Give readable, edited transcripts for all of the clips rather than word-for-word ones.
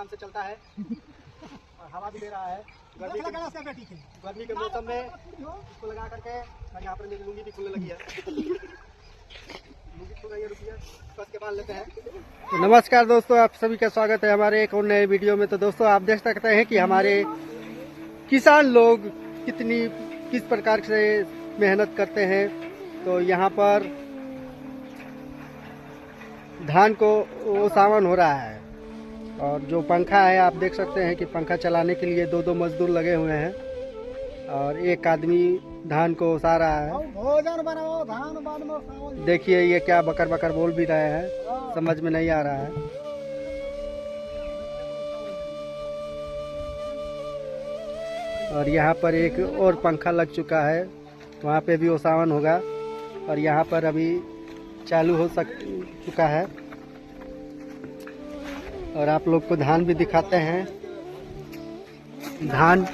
आराम से चलता है और हवा भी दे रहा है। गर्मी के मौसम में इसको लगा करके और यहाँ पर मेरी लुंगी भी खुलने लगी है। लुंगी खुल रही है, रुकिए कस के बांध लेते हैं। तो नमस्कार दोस्तों, आप सभी का स्वागत है हमारे एक और नए वीडियो में। तो दोस्तों आप देख सकते हैं कि हमारे किसान लोग किस प्रकार से मेहनत करते हैं। तो यहाँ पर धान को ओसावन हो रहा है और जो पंखा है आप देख सकते हैं कि पंखा चलाने के लिए दो मजदूर लगे हुए हैं और एक आदमी धान को ओसा रहा है। देखिए ये क्या बकर बकर बोल भी रहे हैं, समझ में नहीं आ रहा है। और यहाँ पर एक और पंखा लग चुका है, वहाँ पे भी ओसावन होगा और यहाँ पर अभी चालू हो चुका है। और आप लोग को धान भी दिखाते हैं, धान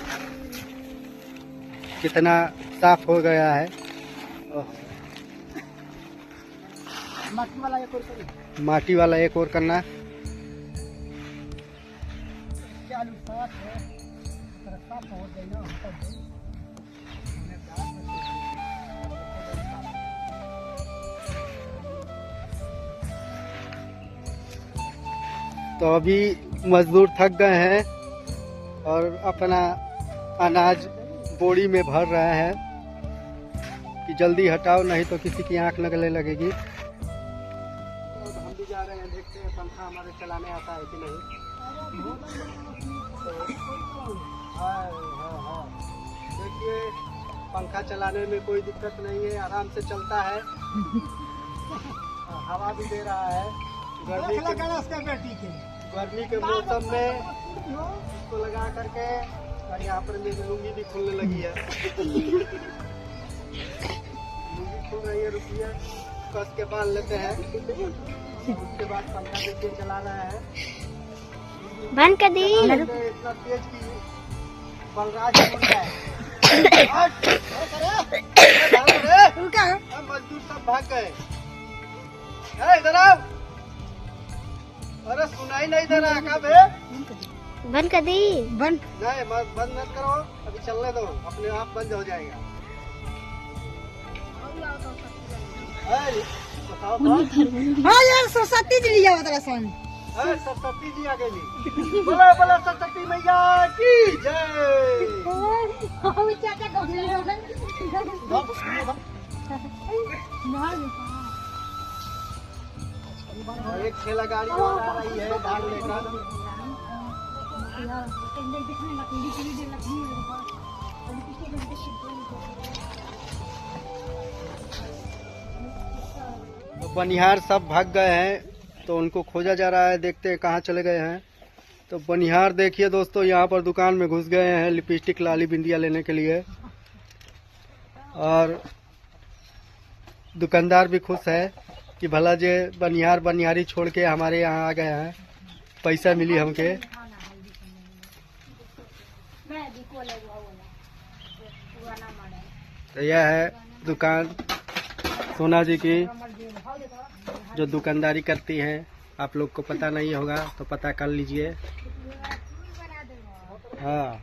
कितना साफ हो गया है। माटी वाला एक और करना। तो अभी मजदूर थक गए हैं और अपना अनाज बोरी में भर रहे हैं कि जल्दी हटाओ नहीं तो किसी की आंख लगने लगेगी। तो हम भी जा रहे हैं, देखते हैं पंखा हमारे चलाने आता है कि नहीं। देखिए पंखा चलाने में कोई दिक्कत नहीं है, आराम से चलता है। हवा भी दे रहा है। गर्मी के मौसम में इसको लगा करके और यहाँ पर मेरी लुंगी भी खुलने लगी है। लुंगी खुल रही है, रुकिए कस के बांध लेते हैं। उसके बाद पंखा देखिए चला रहा है, बंद कर दी। इतना तेज की बलराज उड़ रहा है। मजदूर सब भाग गए। इधर आओ। अरे सुनाई नहीं दे रहा, कब है? बंद कर दी। बंद नहीं, बंद मत करो, अभी चलने दो, अपने आप बंद हो जाएगा। हाँ यार सरस्वती जी लिया सन। सरस्वती जी आ गई। बोला बोला सरस्वती मैया की जय। एक ठेला गाड़ी आ रही है धान लेकर। तो बनिहार सब भाग गए हैं तो उनको खोजा जा रहा है, देखते हैं कहाँ चले गए हैं। तो बनिहार देखिए दोस्तों यहाँ पर दुकान में घुस गए हैं लिपस्टिक लाली बिंदिया लेने के लिए और दुकानदार भी खुश है कि भला जे बनिहारी छोड़ के हमारे यहाँ आ गए हैं, पैसा मिली हमके। तो यह है दुकान सोना जी की जो दुकानदारी करती हैं। आप लोग को पता नहीं होगा तो पता कर लीजिए। हाँ